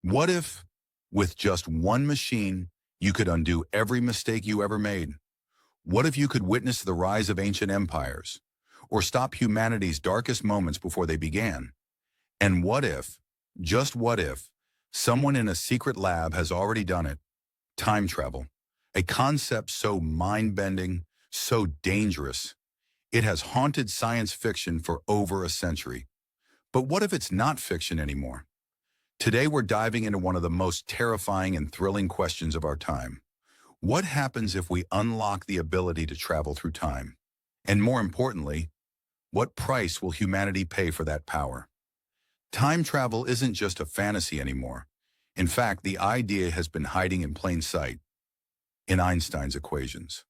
What if, with just one machine, you could undo every mistake you ever made? What if you could witness the rise of ancient empires, or stop humanity's darkest moments before they began? And what if, just what if, someone in a secret lab has already done it? Time travel, a concept so mind-bending, so dangerous, it has haunted science fiction for over a century. But what if it's not fiction anymore? Today we're diving into one of the most terrifying and thrilling questions of our time. What happens if we unlock the ability to travel through time? And more importantly, what price will humanity pay for that power? Time travel isn't just a fantasy anymore. In fact, the idea has been hiding in plain sight in Einstein's equations.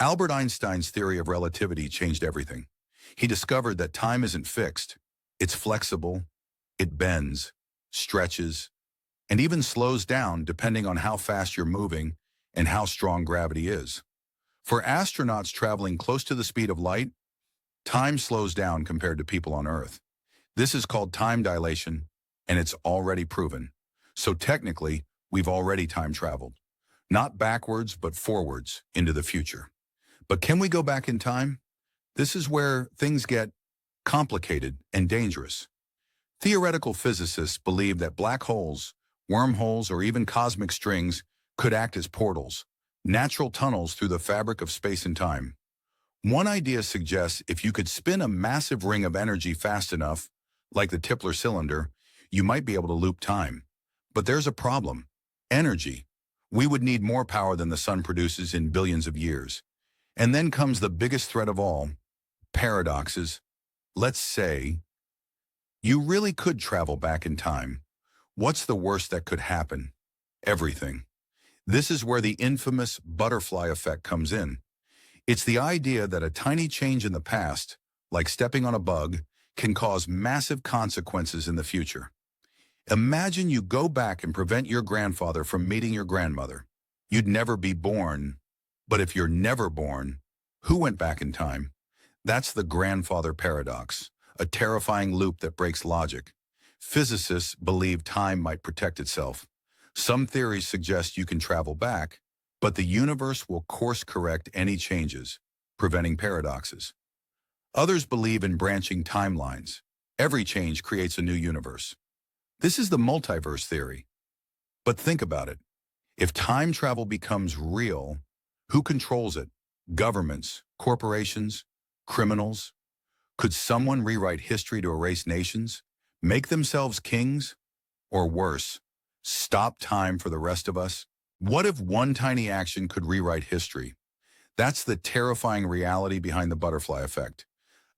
Albert Einstein's theory of relativity changed everything. He discovered that time isn't fixed. It's flexible, it bends, stretches, and even slows down depending on how fast you're moving and how strong gravity is. For astronauts traveling close to the speed of light, time slows down compared to people on Earth. This is called time dilation, and it's already proven. So technically, we've already time traveled. Not backwards, but forwards into the future. But can we go back in time? This is where things get complicated and dangerous. Theoretical physicists believe that black holes, wormholes, or even cosmic strings could act as portals, natural tunnels through the fabric of space and time. One idea suggests if you could spin a massive ring of energy fast enough, like the Tipler cylinder, you might be able to loop time. But there's a problem. Energy. We would need more power than the sun produces in billions of years. And then comes the biggest threat of all, paradoxes. Let's say you really could travel back in time. What's the worst that could happen? Everything. This is where the infamous butterfly effect comes in. It's the idea that a tiny change in the past, like stepping on a bug, can cause massive consequences in the future. Imagine you go back and prevent your grandfather from meeting your grandmother. You'd never be born. But if you're never born, who went back in time? That's the grandfather paradox, a terrifying loop that breaks logic. Physicists believe time might protect itself. Some theories suggest you can travel back, but the universe will course-correct any changes, preventing paradoxes. Others believe in branching timelines. Every change creates a new universe. This is the multiverse theory. But think about it. If time travel becomes real, who controls it? Governments, corporations, criminals? Could someone rewrite history to erase nations? Make themselves kings? Or worse, stop time for the rest of us? What if one tiny action could rewrite history? That's the terrifying reality behind the butterfly effect.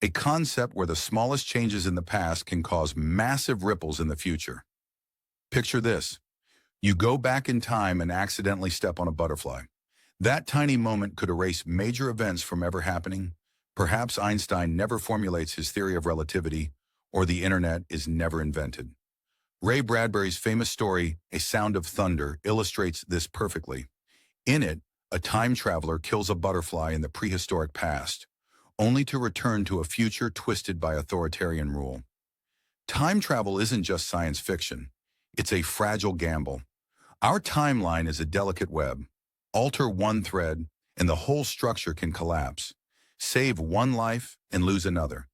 A concept where the smallest changes in the past can cause massive ripples in the future. Picture this. You go back in time and accidentally step on a butterfly. That tiny moment could erase major events from ever happening. Perhaps Einstein never formulates his theory of relativity, or the internet is never invented. Ray Bradbury's famous story, A Sound of Thunder, illustrates this perfectly. In it, a time traveler kills a butterfly in the prehistoric past, only to return to a future twisted by authoritarian rule. Time travel isn't just science fiction. It's a fragile gamble. Our timeline is a delicate web. Alter one thread, and the whole structure can collapse. Save one life and lose another.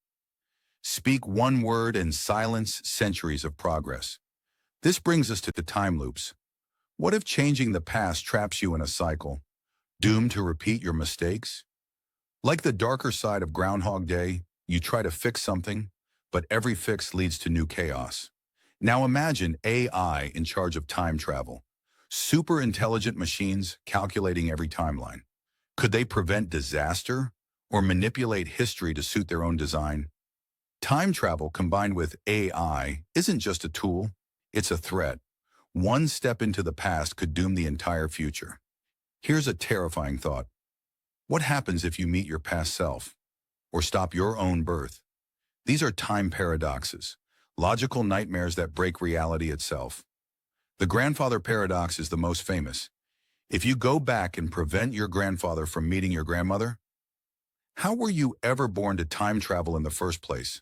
Speak one word and silence centuries of progress. This brings us to time loops. What if changing the past traps you in a cycle, doomed to repeat your mistakes? Like the darker side of Groundhog Day, you try to fix something, but every fix leads to new chaos. Now imagine AI in charge of time travel. Super intelligent machines calculating every timeline. Could they prevent disaster or manipulate history to suit their own design? Time travel combined with AI isn't just a tool, it's a threat. One step into the past could doom the entire future. Here's a terrifying thought. What happens if you meet your past self or stop your own birth? These are time paradoxes, logical nightmares that break reality itself. The grandfather paradox is the most famous. If you go back and prevent your grandfather from meeting your grandmother, how were you ever born to time travel in the first place?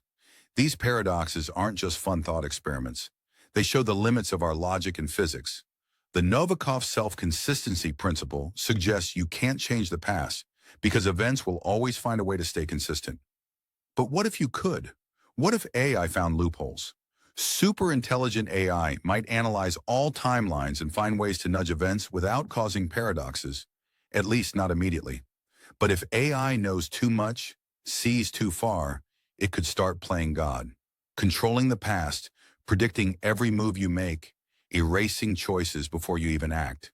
These paradoxes aren't just fun thought experiments. They show the limits of our logic and physics. The Novikov self-consistency principle suggests you can't change the past because events will always find a way to stay consistent. But what if you could? What if AI found loopholes? Super intelligent AI might analyze all timelines and find ways to nudge events without causing paradoxes, at least not immediately. But if AI knows too much, sees too far, it could start playing God, controlling the past, predicting every move you make, erasing choices before you even act.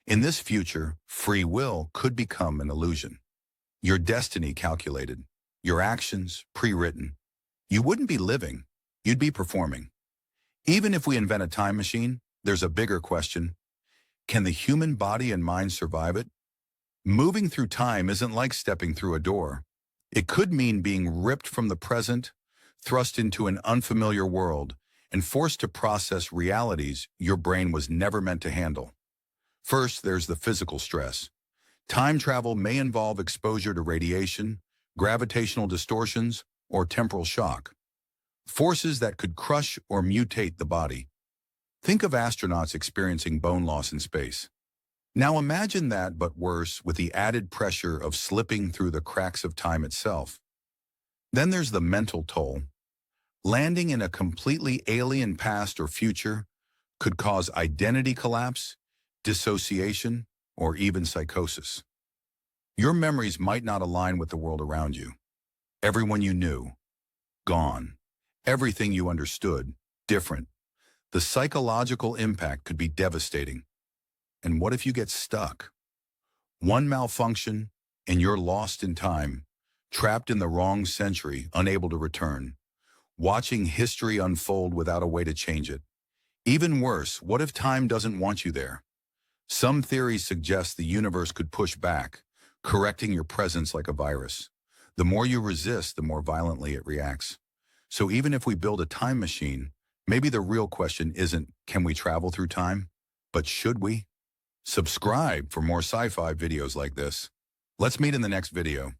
In this future, free will could become an illusion. Your destiny calculated, your actions pre-written. You wouldn't be living, you'd be performing. Even if we invent a time machine, there's a bigger question. Can the human body and mind survive it? Moving through time isn't like stepping through a door. It could mean being ripped from the present, thrust into an unfamiliar world, and forced to process realities your brain was never meant to handle. First, there's the physical stress. Time travel may involve exposure to radiation, gravitational distortions, or temporal shock, forces that could crush or mutate the body. Think of astronauts experiencing bone loss in space. Now imagine that, but worse, with the added pressure of slipping through the cracks of time itself. Then there's the mental toll. Landing in a completely alien past or future could cause identity collapse, dissociation, or even psychosis. Your memories might not align with the world around you. Everyone you knew, gone. Everything you understood, different. The psychological impact could be devastating. And what if you get stuck? One malfunction, and you're lost in time, trapped in the wrong century, unable to return, watching history unfold without a way to change it. Even worse, what if time doesn't want you there? Some theories suggest the universe could push back, correcting your presence like a virus. The more you resist, the more violently it reacts. So even if we build a time machine, maybe the real question isn't, can we travel through time? But should we? Subscribe for more sci-fi videos like this. Let's meet in the next video.